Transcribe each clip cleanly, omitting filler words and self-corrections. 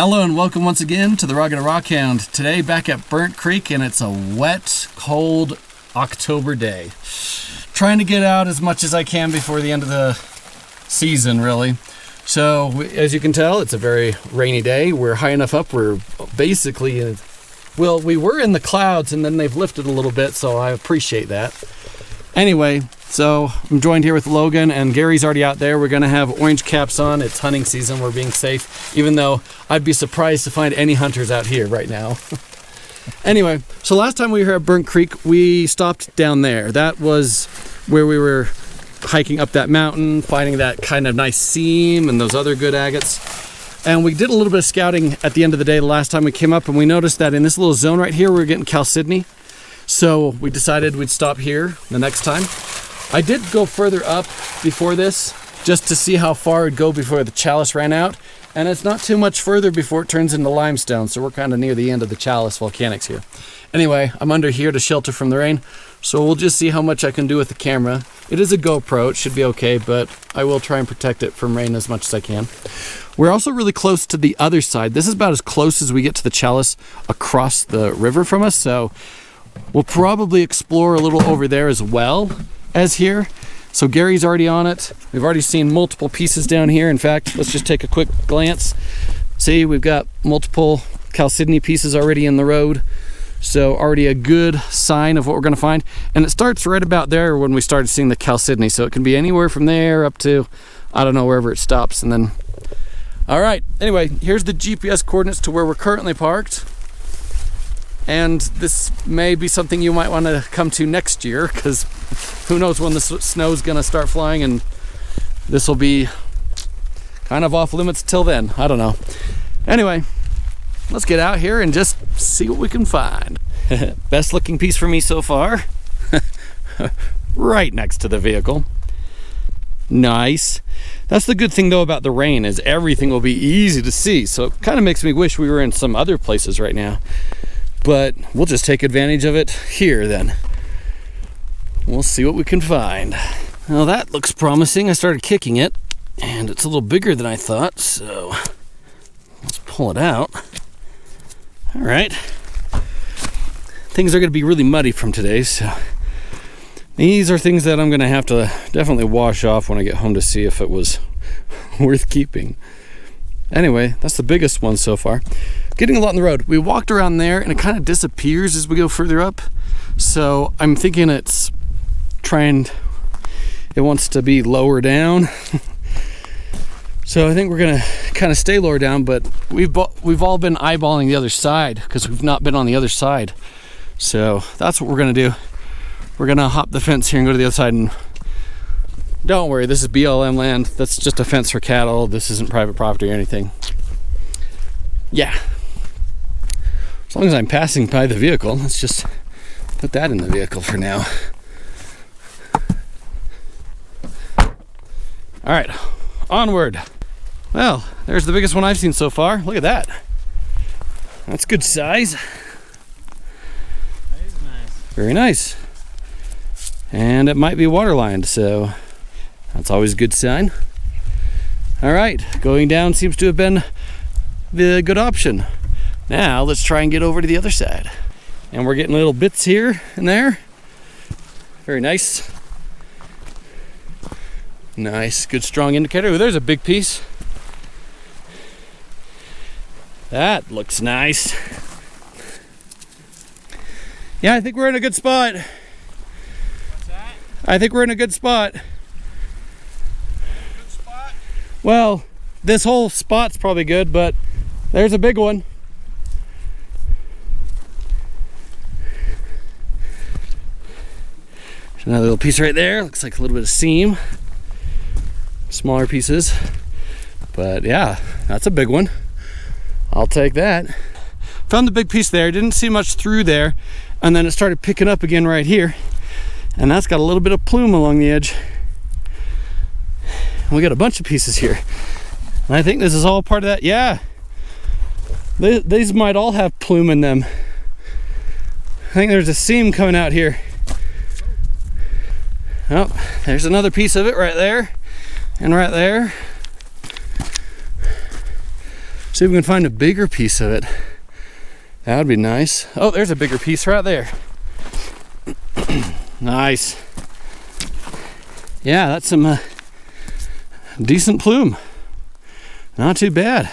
Hello and welcome once again to the Rugged Rockhound. Today back at Burnt Creek, and it's a wet, cold October day. Trying to get out as much as I can before the end of the season, really. So as you can tell, it's a very rainy day. We're high enough up, we're basically, well, we were in the clouds and then they've lifted a little bit, so I appreciate that. Anyway, so I'm joined here with Logan, and Gary's already out there. We're gonna have orange caps on. It's hunting season, we're being safe, even though I'd be surprised to find any hunters out here right now. Anyway, so last time we were at Burnt Creek, we stopped down there. That was where we were hiking up that mountain, finding that kind of nice seam and those other good agates. And we did a little bit of scouting at the end of the day the last time we came up, and we noticed that in this little zone right here, we were getting chalcedony. So we decided we'd stop here the next time. I did go further up before this, just to see how far it'd go before the chalice ran out. And it's not too much further before it turns into limestone, so we're kind of near the end of the chalice volcanics here. Anyway, I'm under here to shelter from the rain, so we'll just see how much I can do with the camera. It is a GoPro, it should be okay, but I will try and protect it from rain as much as I can. We're also really close to the other side. This is about as close as we get to the chalice across the river from us, so we'll probably explore a little over there as well as here. So Gary's already on it. We've already seen multiple pieces down here. In fact, let's just take a quick glance. See, we've got multiple chalcedony pieces already in the road. So already a good sign of what we're gonna find. And it starts right about there when we started seeing the chalcedony. So it can be anywhere from there up to, I don't know, wherever it stops. And then, all right, anyway, here's the GPS coordinates to where we're currently parked. And this may be something you might want to come to next year, because who knows when the snow's going to start flying, and this will be kind of off limits till then. I don't know. Anyway, let's get out here and just see what we can find. Best looking piece for me so far. Right next to the vehicle. Nice. That's the good thing though about the rain, is everything will be easy to see. So it kind of makes me wish we were in some other places right now. But we'll just take advantage of it here then. We'll see what we can find. Well, that looks promising. I started kicking it, and it's a little bigger than I thought, so let's pull it out. All right. Things are going to be really muddy from today, so these are things that I'm going to have to definitely wash off when I get home to see if it was worth keeping. Anyway, that's the biggest one so far. Getting a lot on the road. We walked around there and it kind of disappears as we go further up. So I'm thinking it wants to be lower down. So I think we're gonna kind of stay lower down, but we've all been eyeballing the other side because we've not been on the other side. So that's what we're gonna do. We're gonna hop the fence here and go to the other side, and don't worry, this is BLM land. That's just a fence for cattle. This isn't private property or anything. Yeah. As long as I'm passing by the vehicle, let's just put that in the vehicle for now. All right, onward. Well, there's the biggest one I've seen so far. Look at that. That's good size. That is nice. Very nice. And it might be waterlined, so that's always a good sign. All right, going down seems to have been the good option. Now let's try and get over to the other side. And we're getting little bits here and there. Very nice. Nice, good strong indicator. Ooh, there's a big piece. That looks nice. Yeah, I think we're in a good spot. What's that? I think we're in a good spot. Good spot? Well, this whole spot's probably good, but there's a big one. There's another little piece right there. Looks like a little bit of seam. Smaller pieces. But yeah, that's a big one. I'll take that. Found the big piece there. Didn't see much through there. And then it started picking up again right here. And that's got a little bit of plume along the edge. And we got a bunch of pieces here. And I think this is all part of that. Yeah. These might all have plume in them. I think there's a seam coming out here. Oh, there's another piece of it right there and right there. See if we can find a bigger piece of it. That would be nice. Oh, there's a bigger piece right there. Nice. Yeah, that's some decent plume. Not too bad.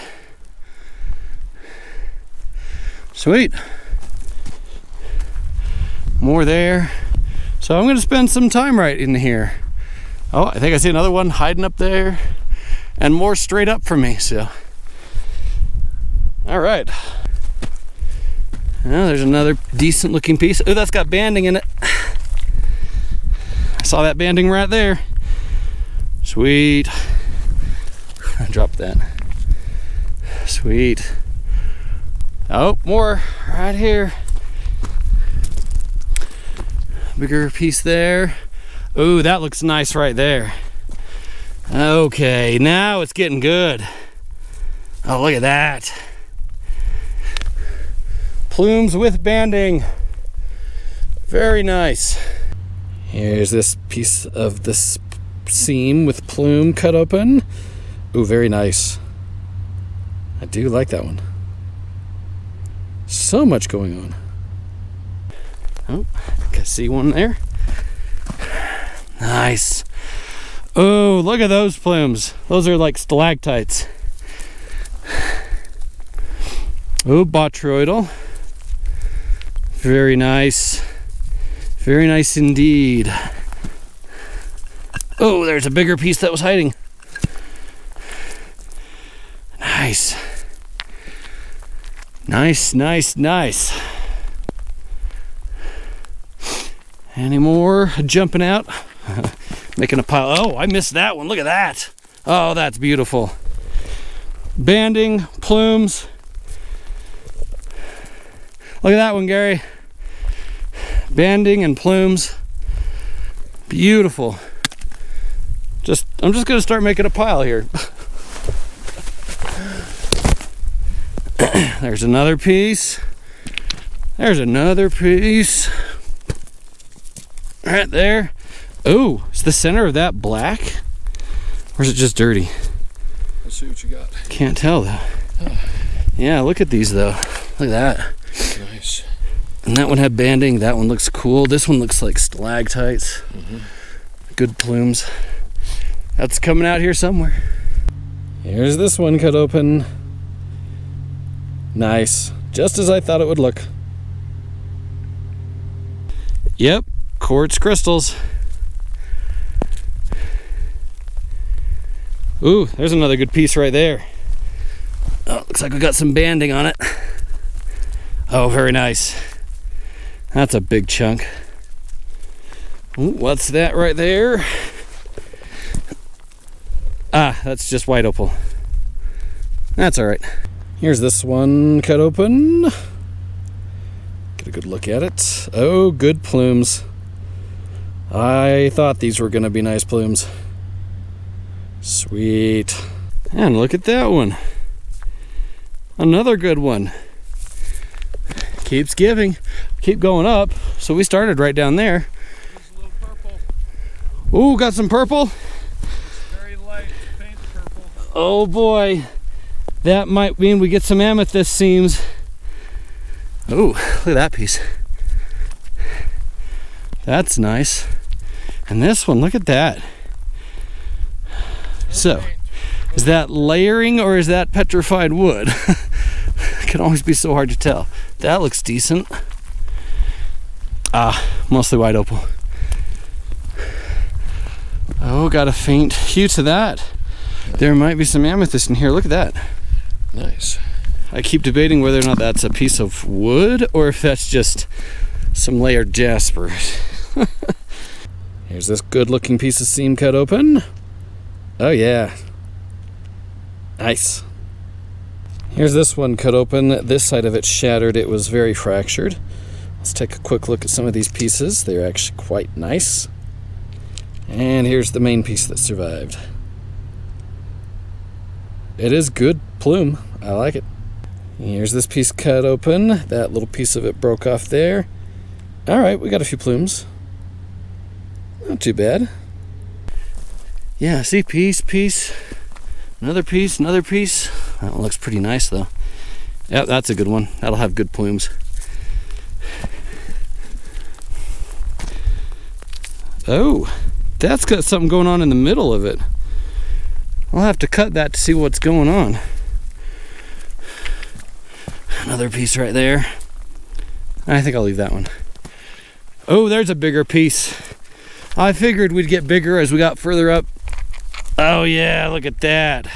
Sweet. More there. So I'm going to spend some time right in here. Oh, I think I see another one hiding up there. And more straight up from me, so. All right. Well, there's another decent looking piece. Oh, that's got banding in it. I saw that banding right there. Sweet. Drop that. Sweet. Oh, more right here. Bigger piece there. Oh, that looks nice right there. Okay, now it's getting good. Oh, look at that. Plumes with banding. Very nice. Here's this piece of this seam with plume cut open. Ooh, very nice. I do like that one. So much going on. Oh, I can see one there. Nice. Oh, look at those plumes. Those are like stalactites. Oh, botryoidal. Very nice. Very nice indeed. Oh, there's a bigger piece that was hiding. Nice. Nice, nice, nice. Any more jumping out? Making a pile. Oh, I missed that one. Look at that. Oh, that's beautiful. Banding, plumes. Look at that one, Gary. Banding and plumes. Beautiful. I'm just gonna start making a pile here. There's another piece. There's another piece. Right there. Oh, is the center of that black? Or is it just dirty? Let's see what you got. Can't tell though. Yeah, look at these though. Look at that. Nice. And that one had banding. That one looks cool. This one looks like stalactites. Good plumes. That's coming out here somewhere. Here's this one cut open. Nice. Just as I thought it would look. Yep, quartz crystals. Ooh, there's another good piece right there. Oh, looks like we got some banding on it. Oh, very nice. That's a big chunk. Ooh, what's that right there? Ah, that's just white opal. That's all right. Here's this one cut open. Get a good look at it. Oh, good plumes. I thought these were gonna be nice plumes. Sweet. And look at that one. Another good one. Keeps giving. Keep going up. So we started right down there. There's a little purple. Ooh, got some purple. Very light, faint purple. Oh boy. That might mean we get some amethyst seams. Ooh, look at that piece. That's nice. And this one, look at that. So, is that layering or is that petrified wood? It can always be so hard to tell. That looks decent. Ah, mostly white opal. Oh, got a faint hue to that. There might be some amethyst in here. Look at that. Nice. I keep debating whether or not that's a piece of wood or if that's just some layered jasper. Here's this good looking piece of seam cut open. Oh yeah. Nice. Here's this one cut open. This side of it shattered. It was very fractured. Let's take a quick look at some of these pieces. They're actually quite nice. And here's the main piece that survived. It is good plume. I like it. Here's this piece cut open. That little piece of it broke off there. All right, we got a few plumes. Not too bad. Yeah, see, piece, another piece, That one looks pretty nice though. Yep, that's a good one. That'll have good plumes. Oh, that's got something going on in the middle of it. I'll have to cut that to see what's going on. Another piece right there. I think I'll leave that one. Oh, there's a bigger piece. I figured we'd get bigger as we got further up. Oh yeah, look at that.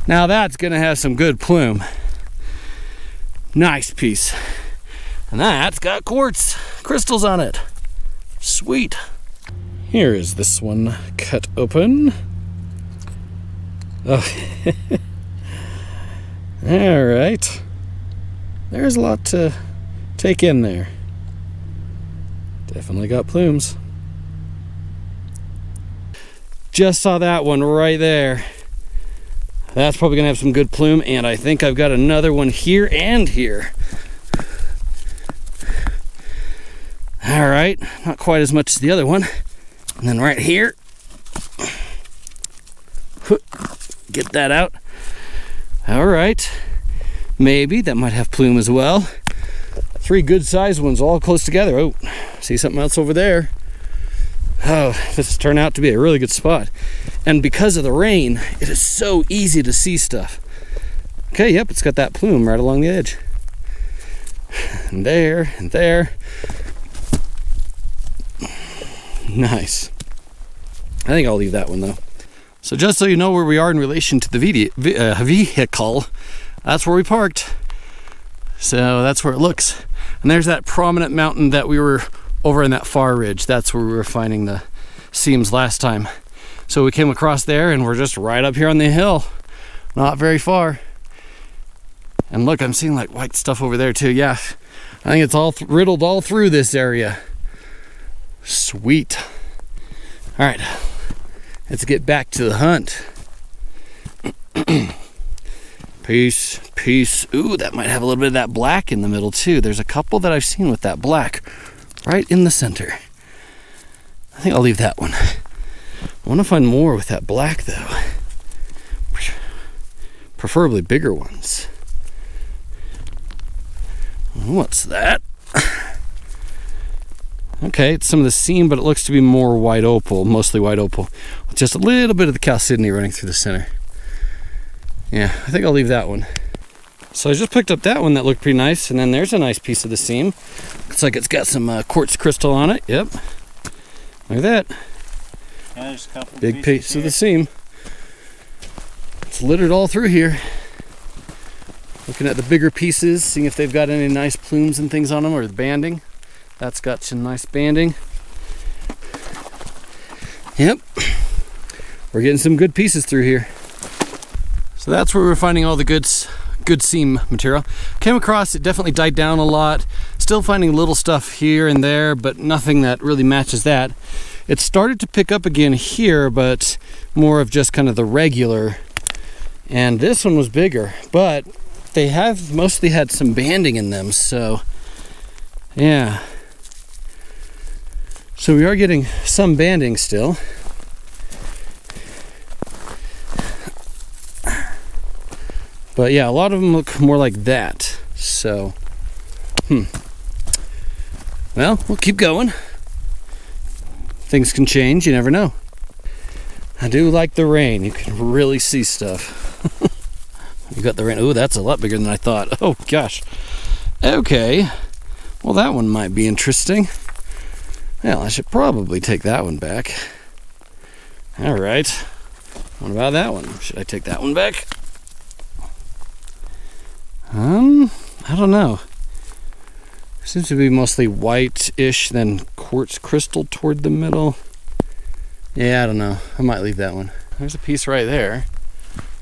Now that's gonna have some good plume. Nice piece. And that's got quartz crystals on it. Sweet. Here is this one cut open. Oh. All right. There's a lot to take in there. Definitely got plumes. Just saw that one right there. That's probably gonna have some good plume, and I think I've got another one here and here. All right, not quite as much as the other one. And then right here, get that out. All right, maybe that might have plume as well. 3 good sized ones all close together. Oh, see something else over there. Oh, this has turned out to be a really good spot. And because of the rain, it is so easy to see stuff. Okay, yep, it's got that plume right along the edge. And there, and there. Nice. I think I'll leave that one though. So just so you know where we are in relation to the vehicle, that's where we parked. So that's where it looks. And there's that prominent mountain that we were over in that far ridge. That's where we were finding the seams last time. So we came across there and we're just right up here on the hill. Not very far. And look, I'm seeing like white stuff over there too. Yeah, I think it's all riddled all through this area. Sweet. All right, let's get back to the hunt. Piece. Ooh, that might have a little bit of that black in the middle too. There's a couple that I've seen with that black right in the center. I think I'll leave that one. I want to find more with that black though. Preferably bigger ones. What's that? Okay, it's some of the seam, but it looks to be more white opal, mostly white opal, with just a little bit of the chalcedony running through the center. Yeah, I think I'll leave that one. So I just picked up that one that looked pretty nice, and then there's a nice piece of the seam. Looks like it's got some quartz crystal on it. Yep. Look at that. Yeah, there's a couple big piece of the seam. It's littered all through here. Looking at the bigger pieces, seeing if they've got any nice plumes and things on them, or the banding. That's got some nice banding. Yep. We're getting some good pieces through here. So that's where we're finding all the good seam material. Came across, it definitely died down a lot. Still finding little stuff here and there, but nothing that really matches that. It started to pick up again here, but more of just kind of the regular. And this one was bigger, but they have mostly had some banding in them, so yeah. So we are getting some banding still. But yeah, a lot of them look more like that. So, well, we'll keep going. Things can change, you never know. I do like the rain. You can really see stuff. You got the rain. Oh, that's a lot bigger than I thought. Oh gosh. Okay. Well, that one might be interesting. Well, I should probably take that one back. All right. What about that one? Should I take that one back? I don't know. Seems to be mostly white-ish, then quartz crystal toward the middle. Yeah, I don't know. I might leave that one. There's a piece right there.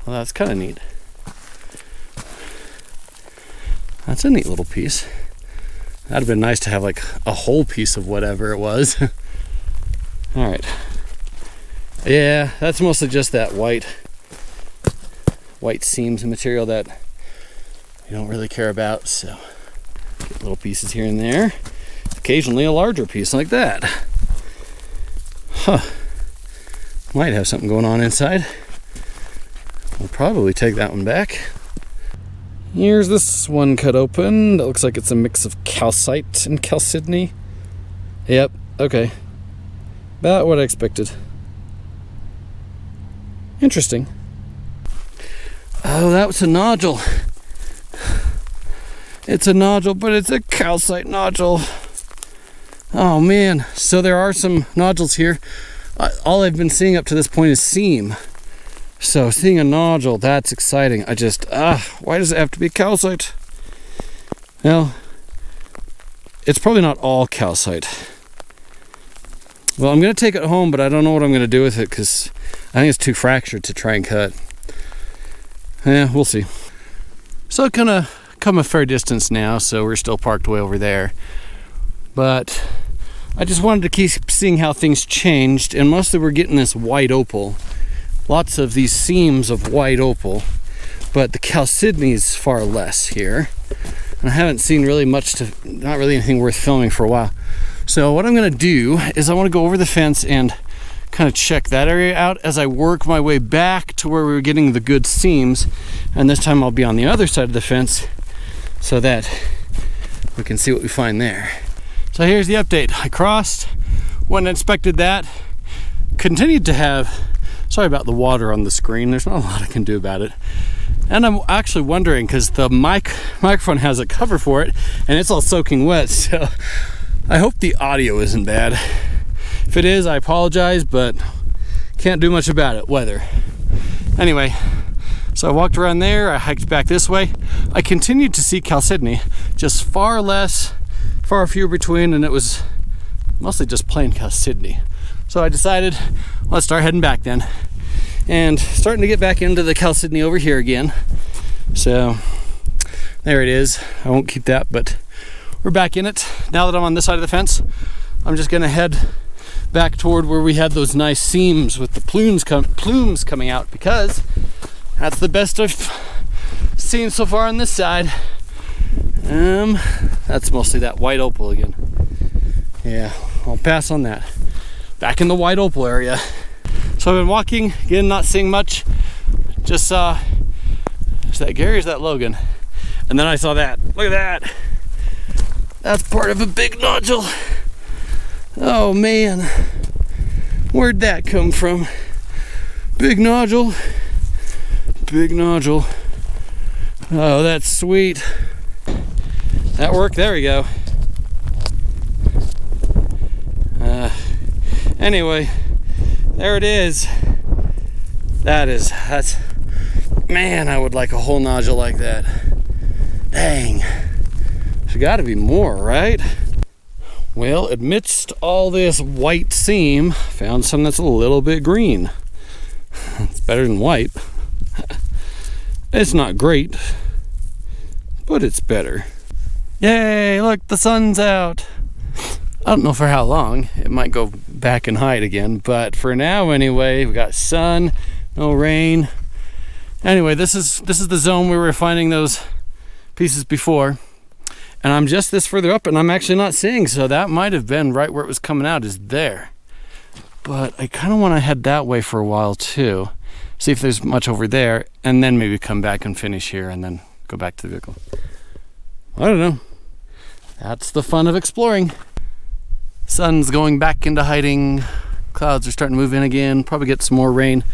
Well, that's kind of neat. That's a neat little piece. That'd have been nice to have like a whole piece of whatever it was. All right. Yeah, that's mostly just that white seams and material that you don't really care about. So get little pieces here and there. Occasionally a larger piece like that. Huh. Might have something going on inside. We'll probably take that one back. Here's this one cut open. That looks like it's a mix of calcite and chalcedony. Yep, okay. About what I expected. Interesting. Oh, that was a nodule. It's a nodule, but it's a calcite nodule. Oh man, so there are some nodules here. All I've been seeing up to this point is seam. So seeing a nodule, that's exciting. I just, why does it have to be calcite? Well, it's probably not all calcite. Well, I'm going to take it home, but I don't know what I'm going to do with it because I think it's too fractured to try and cut. Yeah, we'll see. So I've kind of come a fair distance now, so we're still parked way over there. But I just wanted to keep seeing how things changed, and mostly we're getting this white opal. Lots of these seams of white opal, but the chalcedony is far less here. And I haven't seen really much not really anything worth filming for a while. So what I'm gonna do is I wanna go over the fence and kind of check that area out as I work my way back to where we were getting the good seams. And this time I'll be on the other side of the fence so that we can see what we find there. So here's the update. I crossed, went and inspected that, continued to have, sorry about the water on the screen, there's not a lot I can do about it. And I'm actually wondering, because the microphone has a cover for it, and it's all soaking wet, so I hope the audio isn't bad. If it is, I apologize, but can't do much about it, weather. Anyway, so I walked around there, I hiked back this way. I continued to see chalcedony, just far fewer between, and it was mostly just plain chalcedony. So I decided, let's start heading back then. And starting to get back into the chalcedony over here again. So there it is. I won't keep that, but we're back in it. Now that I'm on this side of the fence, I'm just gonna head back toward where we had those nice seams with the plumes coming out, because that's the best I've seen so far on this side. That's mostly that white opal again. Yeah, I'll pass on that. Back in the white opal area. So I've been walking, again, not seeing much. Just saw, is that Gary or is that Logan? And then I saw that. Look at that. That's part of a big nodule. Oh man, where'd that come from? Big nodule. Big nodule. Oh, that's sweet. That worked, there we go. Anyway, there it is. That's, man, I would like a whole nodule like that. Dang. There's gotta be more, right? Well, amidst all this white seam, found some that's a little bit green. It's better than white. It's not great, but it's better. Yay, look, the sun's out. I don't know for how long. It might go back and hide again, but for now anyway, we got sun, no rain. Anyway, this is the zone where we were finding those pieces before. And I'm just this further up and I'm actually not seeing, so that might have been right where it was coming out, is there. But I kind of want to head that way for a while too. See if there's much over there, and then maybe come back and finish here and then go back to the vehicle. I don't know. That's the fun of exploring. Sun's going back into hiding. Clouds are starting to move in again. Probably get some more rain.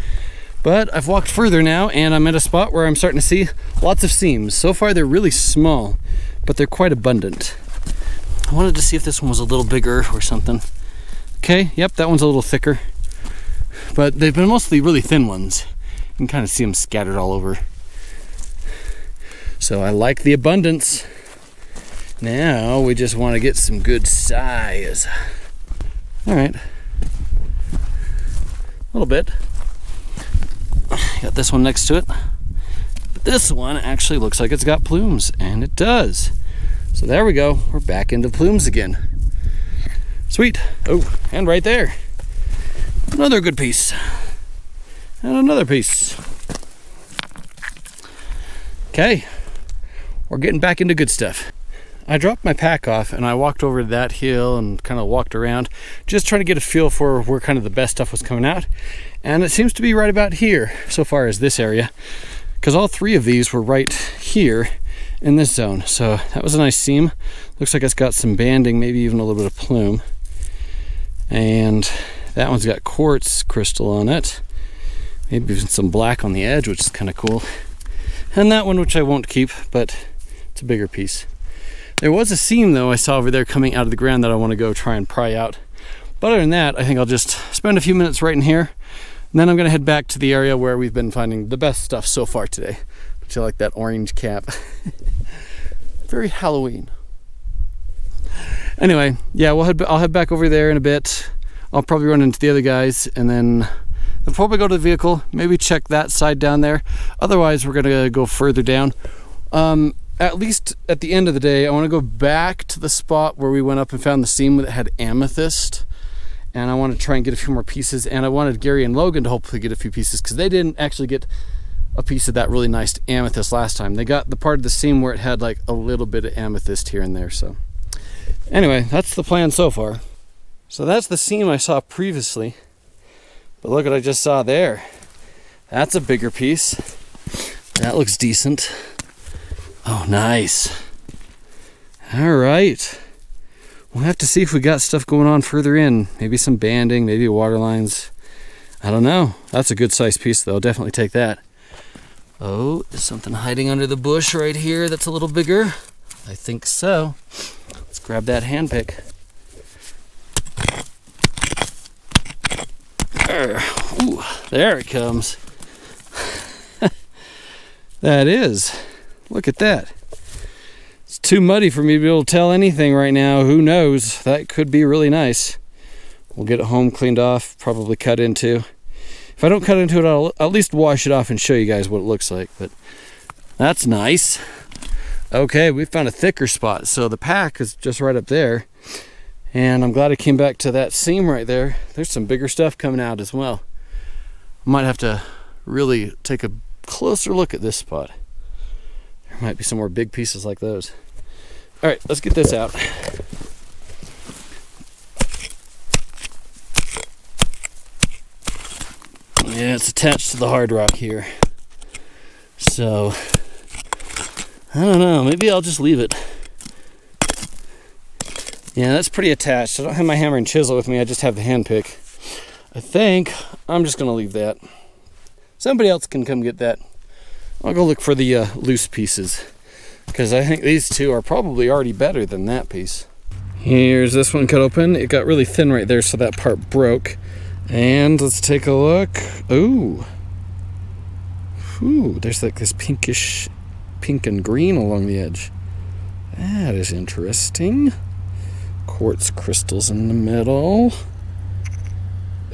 But I've walked further now and I'm at a spot where I'm starting to see lots of seams. So far they're really small, but they're quite abundant. I wanted to see if this one was a little bigger or something. Okay, yep, that one's a little thicker. But they've been mostly really thin ones. You can kind of see them scattered all over. So I like the abundance. Now we just want to get some good size. All right, a little bit. Got this one next to it. But this one actually looks like it's got plumes, and it does. So there we go, we're back into plumes again. Sweet. Oh, and right there, another good piece. And another piece. Okay, we're getting back into good stuff. I dropped my pack off and I walked over to that hill and kind of walked around, just trying to get a feel for where kind of the best stuff was coming out. And it seems to be right about here so far as this area, because all three of these were right here in this zone. So that was a nice seam. Looks like it's got some banding, maybe even a little bit of plume. And that one's got quartz crystal on it. Maybe even some black on the edge, which is kind of cool. And that one, which I won't keep, but it's a bigger piece. There was a seam though I saw over there coming out of the ground that I want to go try and pry out. But other than that, I think I'll just spend a few minutes right in here, and then I'm gonna head back to the area where we've been finding the best stuff so far today. Which I like that orange cap. Very Halloween. Anyway, yeah, I'll head back over there in a bit. I'll probably run into the other guys, and then I'll probably go to the vehicle, maybe check that side down there. Otherwise, we're gonna go further down. At least at the end of the day, I want to go back to the spot where we went up and found the seam that had amethyst. And I want to try and get a few more pieces. And I wanted Gary and Logan to hopefully get a few pieces, because they didn't actually get a piece of that really nice amethyst last time. They got the part of the seam where it had like a little bit of amethyst here and there. So anyway, that's the plan so far. So that's the seam I saw previously. But look what I just saw there. That's a bigger piece. That looks decent. Oh, nice. All right. We'll have to see if we got stuff going on further in. Maybe some banding, maybe water lines. I don't know. That's a good sized piece though. I'll definitely take that. Oh, there's something hiding under the bush right here that's a little bigger. I think so. Let's grab that hand pick. Ooh, there it comes. That is. Look at that. It's too muddy for me to be able to tell anything right now. Who knows? That could be really nice. We'll get it home, cleaned off, probably cut into. If I don't cut into it, I'll at least wash it off and show you guys what it looks like. But that's nice. Okay, we found a thicker spot. So the pack is just right up there. And I'm glad I came back to that seam right there. There's some bigger stuff coming out as well. I might have to really take a closer look at this spot. There might be some more big pieces like those. All right, let's get this out. Yeah, it's attached to the hard rock here. So, I don't know, maybe I'll just leave it. Yeah, that's pretty attached. I don't have my hammer and chisel with me, I just have the hand pick. I think I'm just gonna leave that. Somebody else can come get that. I'll go look for the loose pieces, because I think these two are probably already better than that piece. Here's this one cut open. It got really thin right there, so that part broke. And let's take a look. Ooh. Ooh, there's like this pinkish, pink and green along the edge. That is interesting. Quartz crystals in the middle.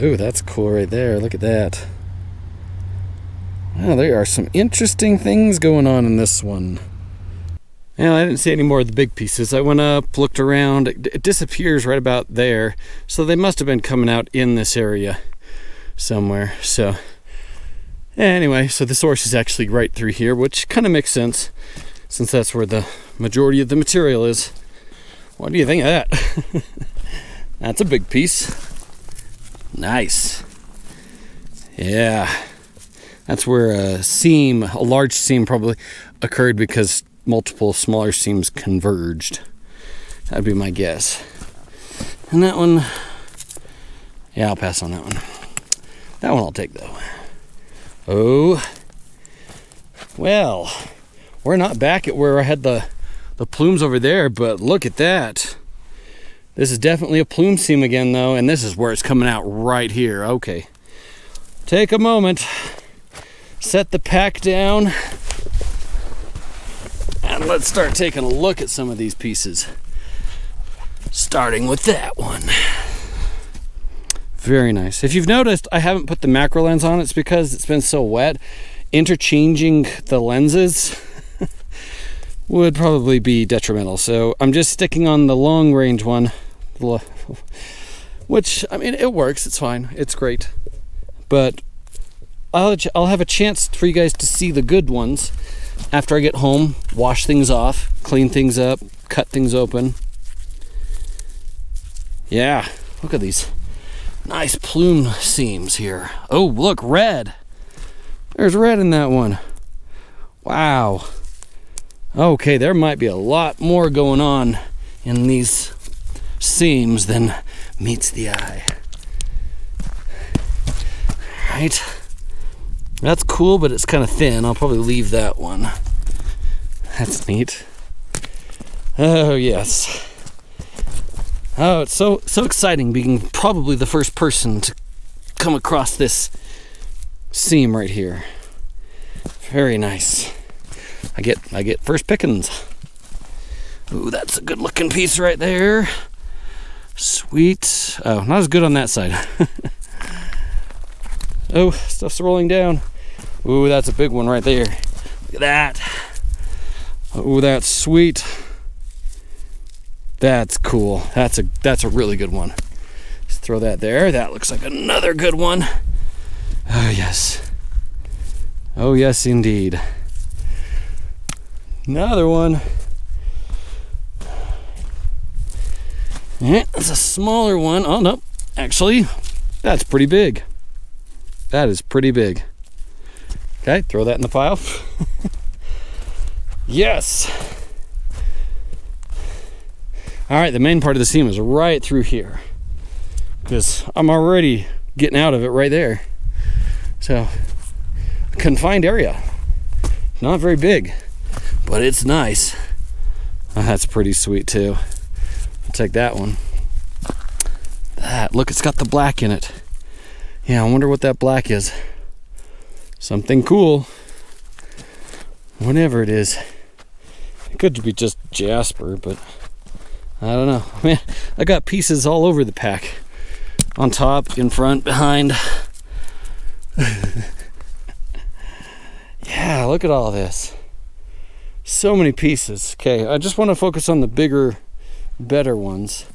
Ooh, that's cool right there. Look at that. Wow, there are some interesting things going on in this one. Well, I didn't see any more of the big pieces. I went up, looked around. It disappears right about there. So they must have been coming out in this area somewhere. So anyway, so the source is actually right through here, which kind of makes sense since that's where the majority of the material is. What do you think of that? That's a big piece. Nice. Yeah. That's where a large seam probably occurred because multiple smaller seams converged. That'd be my guess. And that one, yeah, I'll pass on that one. That one I'll take though. Oh, well, we're not back at where I had the plumes over there, but look at that. This is definitely a plume seam again though, and this is where it's coming out right here. Okay, take a moment. Set the pack down and let's start taking a look at some of these pieces, starting with that one. Very nice. If you've noticed, I haven't put the macro lens on. It's because it's been so wet. Interchanging the lenses would probably be detrimental, so I'm just sticking on the long range one, which, I mean, it works. It's fine. It's great, but I'll have a chance for you guys to see the good ones after I get home, wash things off, clean things up, cut things open. Yeah, look at these nice plume seams here. Oh, look, red. There's red in that one. Wow. Okay, there might be a lot more going on in these seams than meets the eye. Right. That's cool, but it's kind of thin. I'll probably leave that one. That's neat. Oh, yes. Oh, it's so exciting being probably the first person to come across this seam right here. Very nice. I get first pickings. Ooh, that's a good looking piece right there. Sweet. Oh, not as good on that side. Oh, stuff's rolling down. Ooh, that's a big one right there. Look at that. Oh, that's sweet. That's cool. That's a really good one. Just throw that there. That looks like another good one. Oh, yes. Oh, yes, indeed. Another one. Yeah, that's a smaller one. Oh, no. Actually, that's pretty big. That is pretty big. Okay, throw that in the pile. Yes. All right, the main part of the seam is right through here because I'm already getting out of it right there. So, confined area. Not very big, but it's nice. Oh, that's pretty sweet too. I'll take that one. That, look, it's got the black in it. Yeah, I wonder what that black is. Something cool. Whatever it is. It could be just jasper, but I don't know. Man, I got pieces all over the pack. On top, in front, behind. Yeah, look at all this. So many pieces. Okay, I just want to focus on the bigger, better ones.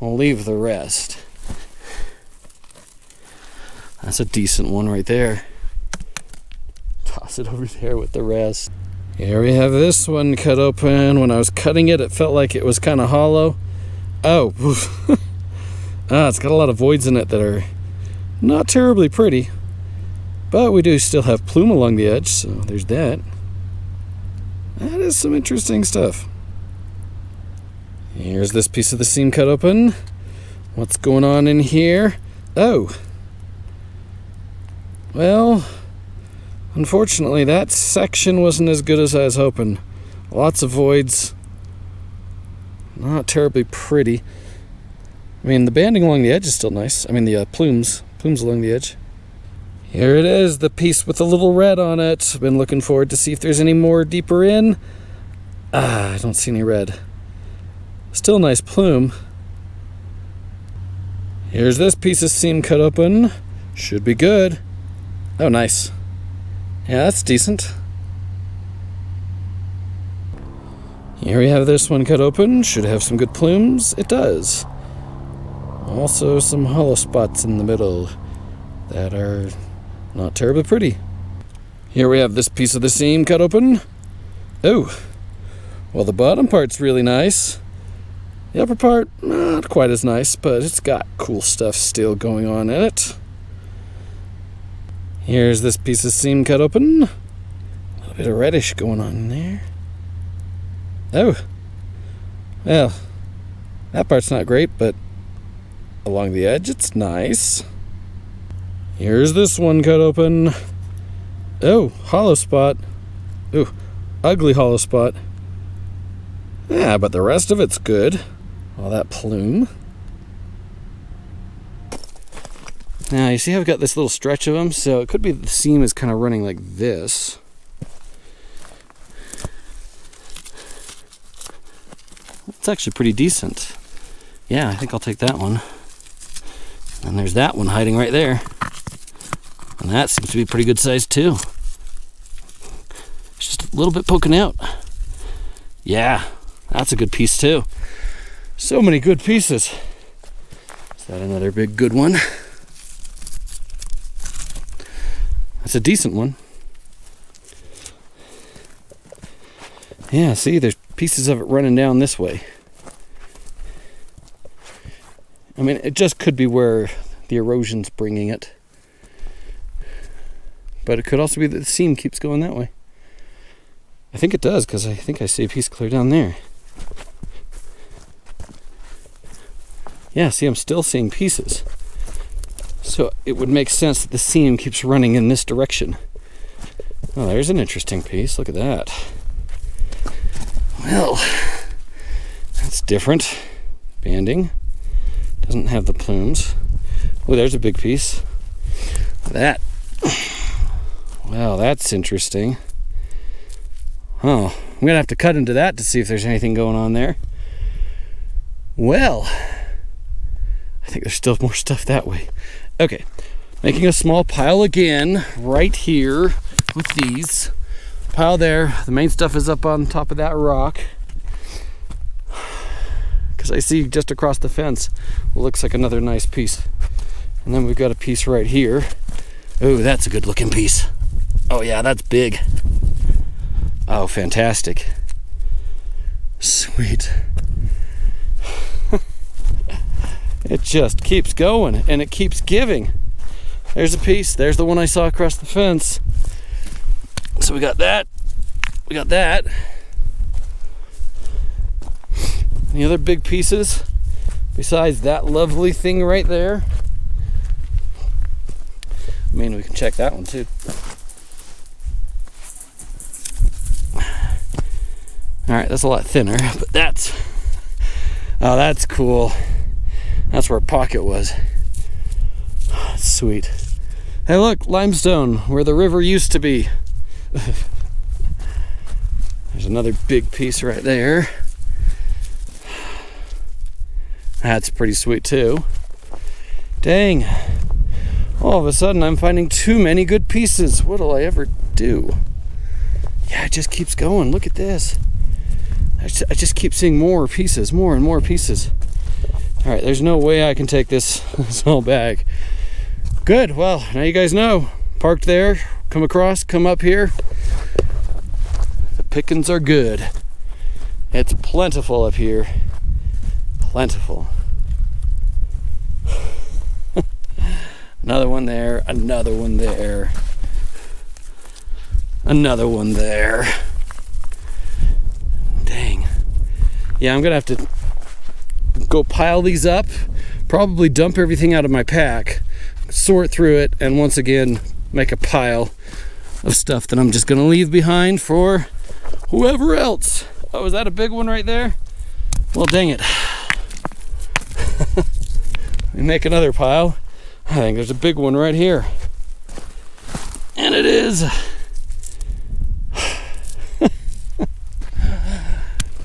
I'll leave the rest. That's a decent one right there. Toss it over there with the rest. Here we have this one cut open. When I was cutting it, it felt like it was kind of hollow. Oh, it's got a lot of voids in it that are not terribly pretty. But we do still have plume along the edge, so there's that. That is some interesting stuff. Here's this piece of the seam cut open. What's going on in here? Oh. Well, unfortunately, that section wasn't as good as I was hoping. Lots of voids. Not terribly pretty. I mean, the banding along the edge is still nice. I mean, the plumes along the edge. Here it is, the piece with the little red on it. I've been looking forward to see if there's any more deeper in. I don't see any red. Still a nice plume. Here's this piece of seam cut open. Should be good. Oh, nice. Yeah, that's decent. Here we have this one cut open. Should have some good plumes. It does. Also some hollow spots in the middle that are not terribly pretty. Here we have this piece of the seam cut open. Oh, well, the bottom part's really nice. The upper part, not quite as nice, but it's got cool stuff still going on in it. Here's this piece of seam cut open. A little bit of reddish going on in there. Oh, well, that part's not great, but along the edge it's nice. Here's this one cut open. Oh, hollow spot. Ooh, ugly hollow spot. Yeah, but the rest of it's good. All that plume. Now, you see how I've got this little stretch of them? So it could be the seam is kind of running like this. It's actually pretty decent. Yeah, I think I'll take that one. And there's that one hiding right there. And that seems to be pretty good size too. It's just a little bit poking out. Yeah, that's a good piece too. So many good pieces. Is that another big good one? That's a decent one. Yeah, see, there's pieces of it running down this way. I mean, it just could be where the erosion's bringing it. But it could also be that the seam keeps going that way. I think it does, because I think I see a piece clear down there. Yeah, see, I'm still seeing pieces. So it would make sense that the seam keeps running in this direction. Oh, there's an interesting piece. Look at that. Well, that's different. Banding. Doesn't have the plumes. Oh, there's a big piece. That. Well, that's interesting. Oh, I'm going to have to cut into that to see if there's anything going on there. Well, I think there's still more stuff that way. Okay, making a small pile again right here with these. Pile there. The main stuff is up on top of that rock. Because I see just across the fence what looks like another nice piece. And then we've got a piece right here. Oh, that's a good looking piece. Oh yeah, that's big. Oh, fantastic. Sweet. It just keeps going and it keeps giving. There's a piece. There's the one I saw across the fence. So we got that. We got that. Any other big pieces besides that lovely thing right there? I mean, we can check that one too. All right, that's a lot thinner, but that's, oh, that's cool. That's where a pocket was. Sweet. Hey, look, limestone, where the river used to be. There's another big piece right there. That's pretty sweet too. Dang. All of a sudden, I'm finding too many good pieces. What'll I ever do? Yeah, it just keeps going. Look at this. I just keep seeing more pieces, more and more pieces. All right, there's no way I can take this whole bag. Good, well, now you guys know. Parked there, come across, come up here. The pickings are good. It's plentiful up here. Plentiful. Another one there, another one there. Another one there. Dang. Yeah, I'm gonna have to go pile these up, probably dump everything out of my pack, sort through it, and once again make a pile of stuff that I'm just gonna leave behind for whoever else. Oh, is that a big one right there? Well, dang it. Let me make another pile. I think there's a big one right here. And it is.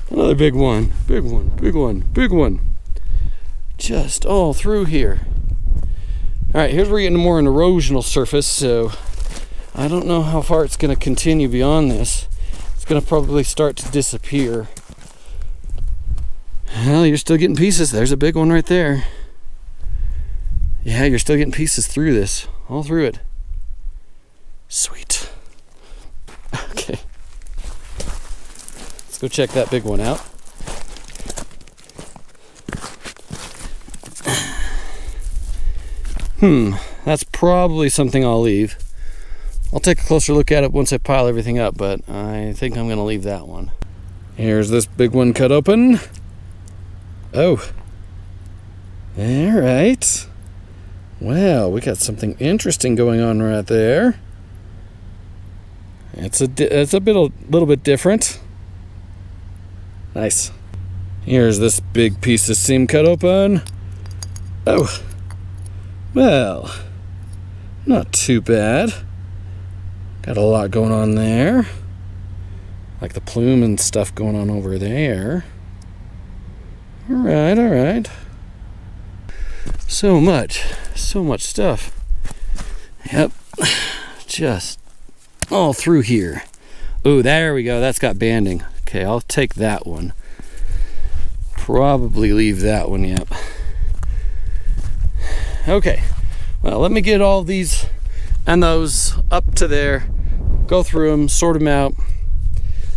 Another big one, big one, big one, big one. Just all through here. All right, here's where we're getting more an erosional surface, so I don't know how far it's going to continue beyond this. It's going to probably start to disappear. Well, you're still getting pieces. There's a big one right there. Yeah, you're still getting pieces through this, all through it. Sweet. Okay. Let's go check that big one out. That's probably something I'll leave. I'll take a closer look at it once I pile everything up, but I think I'm gonna leave that one. Here's this big one cut open. Oh. All right. Wow, we got something interesting going on right there. It's a little bit different. Nice. Here's this big piece of seam cut open. Oh. Well, not too bad. Got a lot going on there. Like the plume and stuff going on over there. All right. So much stuff. Yep, just all through here. Oh, there we go. That's got banding. Okay, I'll take that one. Probably leave that one, yep. Okay, well, let me get all these and those up to there, go through them, sort them out,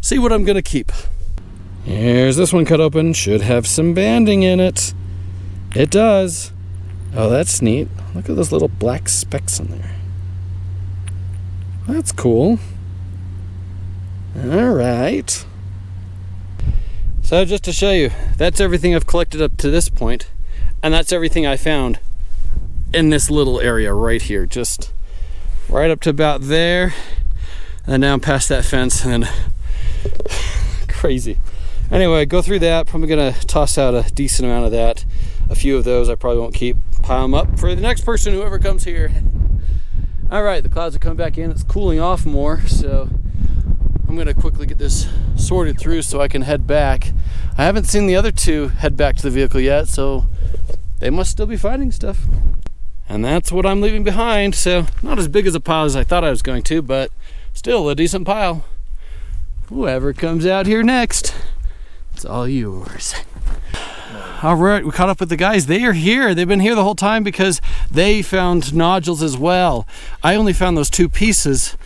see what I'm gonna keep. Here's this one cut open. Should have some banding in it. It does. Oh, that's neat. Look at those little black specks in there. That's cool. All right. So just to show you, that's everything I've collected up to this point, and that's everything I found in this little area right here, just right up to about there, and down past that fence, and then crazy. Anyway, go through that. Probably gonna toss out a decent amount of that. A few of those I probably won't keep. Pile them up for the next person, whoever comes here. All right, the clouds are coming back in. It's cooling off more, so I'm gonna quickly get this sorted through so I can head back. I haven't seen the other two head back to the vehicle yet, so they must still be finding stuff. And that's what I'm leaving behind, so not as big as a pile as I thought I was going to, but still a decent pile. Whoever comes out here next, it's all yours. All right, we caught up with the guys. They are here. They've been here the whole time because they found nodules as well. I only found those two pieces,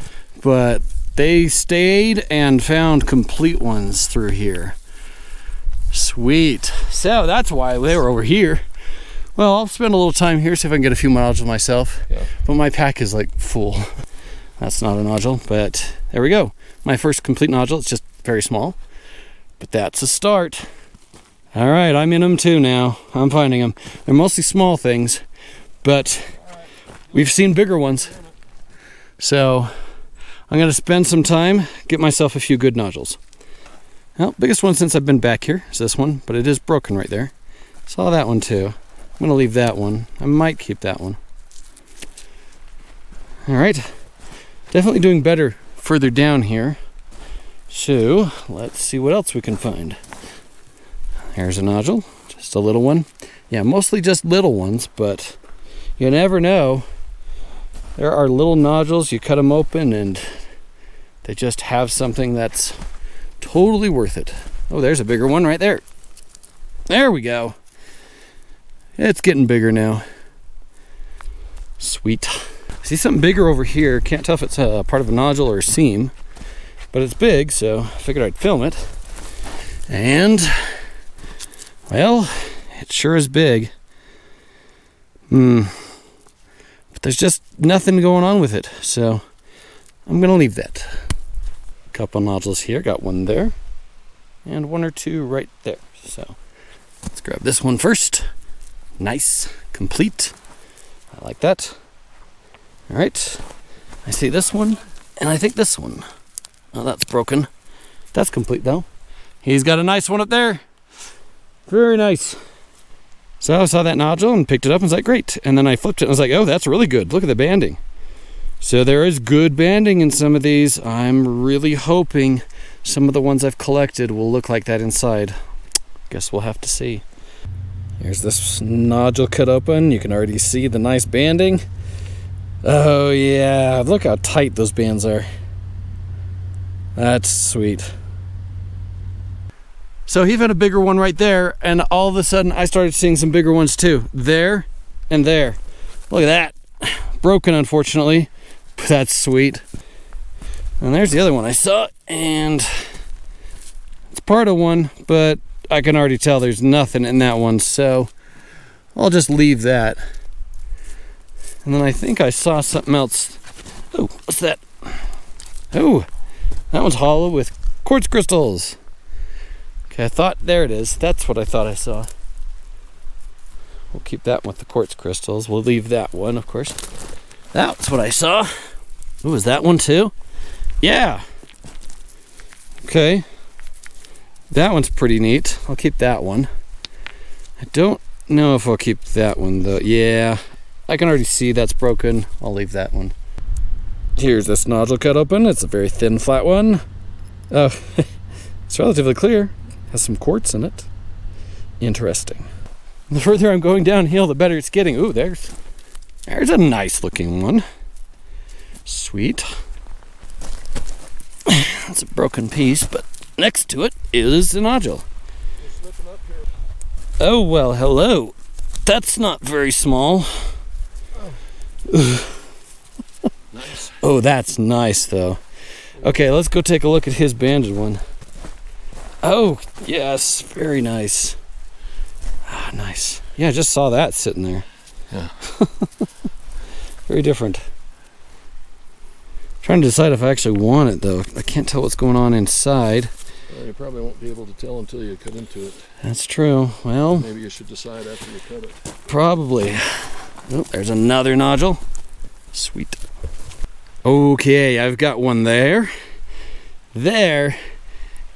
but they stayed and found complete ones through here. Sweet. So that's why they were over here. Well, I'll spend a little time here, see if I can get a few nodules myself. Yeah. But my pack is like full. That's not a nodule, but there we go. My first complete nodule. It's just very small, but that's a start. All right, I'm in them too now. I'm finding them. They're mostly small things, but we've seen bigger ones. So I'm gonna spend some time, get myself a few good nodules. Well, biggest one since I've been back here is this one, but it is broken right there. Saw that one too. I'm gonna leave that one. I might keep that one. All right, definitely doing better further down here. So let's see what else we can find. Here's a nodule, just a little one. Yeah, mostly just little ones, but you never know. There are little nodules, you cut them open and they just have something that's totally worth it. Oh, there's a bigger one right there. There we go. It's getting bigger now. Sweet. See something bigger over here. Can't tell if it's a part of a nodule or a seam, but it's big, so I figured I'd film it. And, well, it sure is big. But there's just nothing going on with it, so I'm gonna leave that. A couple nodules here, got one there, and one or two right there. So let's grab this one first. Nice, complete. I like that. All right, I see this one, and I think this one. Oh, that's broken. That's complete though. He's got a nice one up there. Very nice. So I saw that nodule and picked it up and was like, great. And then I flipped it and I was like, oh, that's really good. Look at the banding. So there is good banding in some of these. I'm really hoping some of the ones I've collected will look like that inside. Guess we'll have to see. Here's this nodule cut open. You can already see the nice banding. Oh yeah, look how tight those bands are. That's sweet. So he found a bigger one right there, and all of a sudden I started seeing some bigger ones too. There and there. Look at that. Broken, unfortunately, but that's sweet. And there's the other one I saw, and it's part of one, but I can already tell there's nothing in that one, so I'll just leave that. And then I think I saw something else. Oh, what's that? Oh, that one's hollow with quartz crystals. Okay, I thought, there it is. That's what I thought I saw. We'll keep that one with the quartz crystals. We'll leave that one, of course. That's what I saw. Ooh, is that one too? Yeah. Okay. That one's pretty neat. I'll keep that one. I don't know if I'll keep that one though. Yeah, I can already see that's broken. I'll leave that one. Here's this nodule cut open. It's a very thin, flat one. Oh, it's relatively clear. Has some quartz in it. Interesting. The further I'm going downhill, the better it's getting. Ooh, there's a nice looking one. Sweet. That's a broken piece, but next to it is a nodule. Oh, well, hello. That's not very small. Oh. Nice. Oh, that's nice, though. Okay, let's go take a look at his banded one. Oh, yes, very nice. Ah, nice. Yeah, I just saw that sitting there. Yeah. Very different. Trying to decide if I actually want it though. I can't tell what's going on inside. Well, you probably won't be able to tell until you cut into it. That's true. Well, Maybe you should decide after you cut it. probably. Oh, there's another nodule. Sweet. Okay, I've got one there,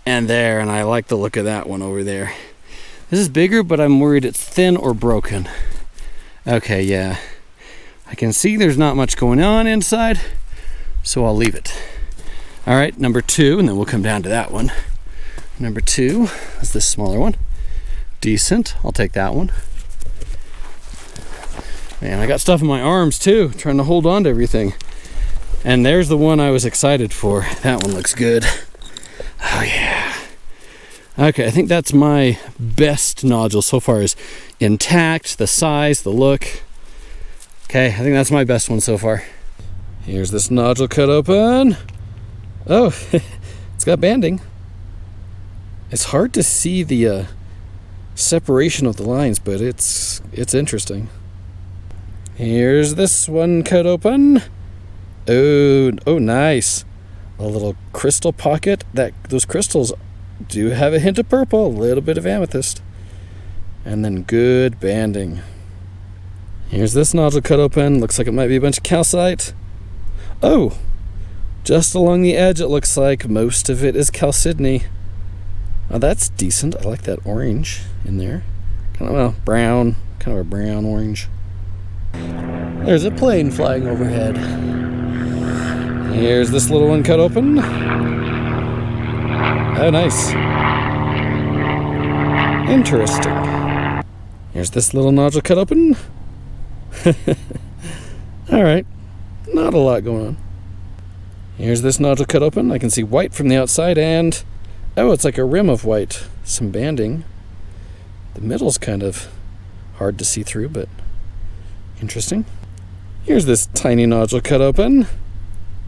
and there, and I like the look of that one over there. This is bigger, but I'm worried it's thin or broken. Okay, yeah. I can see there's not much going on inside, so I'll leave it. All right, number 2, and then we'll come down to that one. Number 2 is this smaller one. Decent, I'll take that one. Man, I got stuff in my arms too, trying to hold on to everything. And there's the one I was excited for. That one looks good. Oh yeah. Okay, I think that's my best nodule so far, is intact, the size, the look. Okay, I think that's my best one so far. Here's this nodule cut open. Oh, it's got banding. It's hard to see the separation of the lines, but it's interesting. Here's this one cut open. Oh, nice. A little crystal pocket. Those crystals do have a hint of purple, a little bit of amethyst. And then good banding. Here's this nodule cut open. Looks like it might be a bunch of calcite. Oh, just along the edge it looks like most of it is chalcedony. Oh, that's decent. I like that orange in there. Kind of a brown, kind of a brown orange. There's a plane flying overhead. Here's this little one cut open. Oh, nice. Interesting. Here's this little nodule cut open. Alright, not a lot going on. Here's this nodule cut open. I can see white from the outside and... oh, it's like a rim of white. Some banding. The middle's kind of hard to see through, but interesting. Here's this tiny nodule cut open.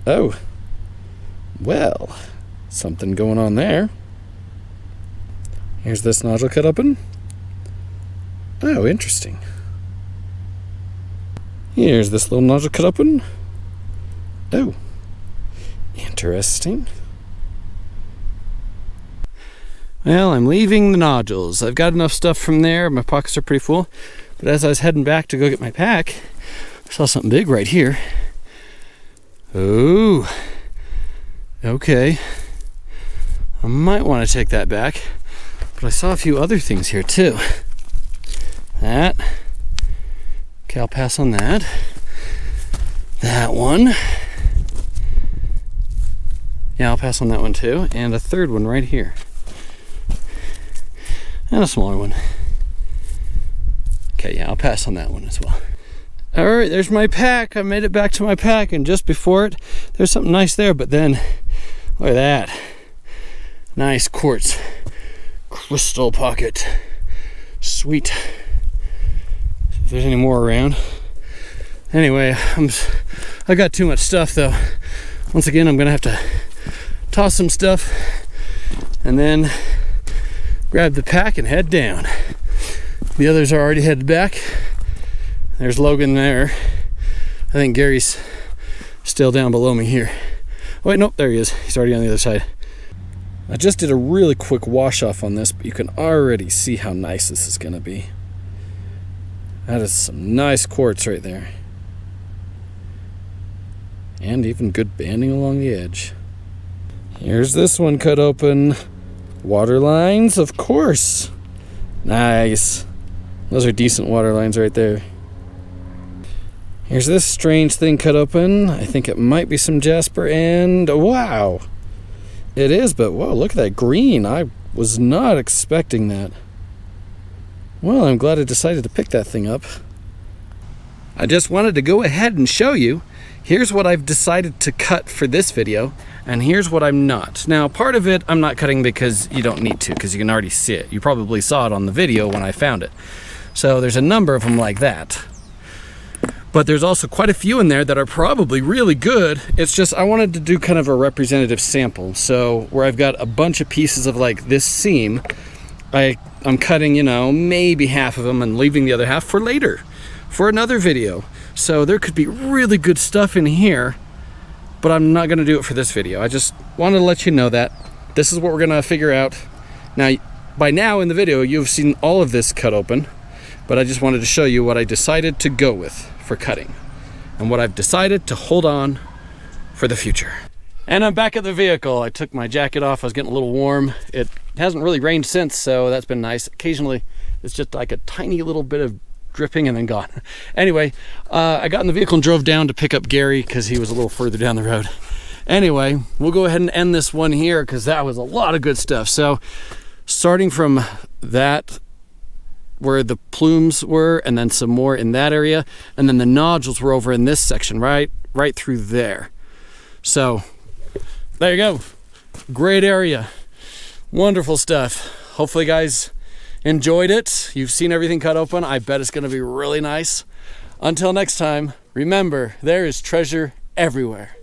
Oh, well, something going on there. Here's this nodule cut open. Oh, interesting. Here's this little nodule cut open. Oh, interesting. Well, I'm leaving the nodules. I've got enough stuff from there. My pockets are pretty full. But as I was heading back to go get my pack, I saw something big right here. Oh, okay. I might want to take that back. But I saw a few other things here too. That. Okay, I'll pass on that. That one. Yeah, I'll pass on that one too. And a third one right here. And a smaller one. Okay, yeah, I'll pass on that one as well. All right, there's my pack. I made it back to my pack, and just before it, there's something nice there, but then, look at that. Nice quartz crystal pocket. Sweet. If there's any more around. Anyway, I got too much stuff though. Once again, I'm gonna have to toss some stuff and then grab the pack and head down. The others are already headed back. There's Logan there. I think Gary's still down below me here. Oh wait, nope, there he is. He's already on the other side. I just did a really quick wash off on this, but you can already see how nice this is gonna be. That is some nice quartz right there. And even good banding along the edge. Here's this one cut open. Water lines, of course. Nice. Those are decent water lines right there. Here's this strange thing cut open. I think it might be some jasper, and wow. It is, but whoa, look at that green. I was not expecting that. Well, I'm glad I decided to pick that thing up. I just wanted to go ahead and show you. Here's what I've decided to cut for this video, and here's what I'm not. Now, part of it I'm not cutting because you don't need to, because you can already see it. You probably saw it on the video when I found it. So there's a number of them like that. But there's also quite a few in there that are probably really good. It's just I wanted to do kind of a representative sample. So where I've got a bunch of pieces of like this seam, I'm cutting, you know, maybe half of them and leaving the other half for later, for another video. So there could be really good stuff in here, but I'm not gonna do it for this video. I just wanted to let you know that this is what we're gonna figure out. Now, by now in the video, you've seen all of this cut open, but I just wanted to show you what I decided to go with for cutting and what I've decided to hold on for the future. And I'm back at the vehicle. I took my jacket off. I was getting a little warm. It hasn't really rained since, so that's been nice. Occasionally, it's just like a tiny little bit of dripping and then gone. Anyway, I got in the vehicle and drove down to pick up Gary because he was a little further down the road. Anyway, we'll go ahead and end this one here because that was a lot of good stuff. So starting from that, where the plumes were, and then some more in that area, and then the nodules were over in this section, right through there. So there you go. Great area. Wonderful stuff. Hopefully guys enjoyed it. You've seen everything cut open. I bet it's going to be really nice. Until next time, remember, there is treasure everywhere.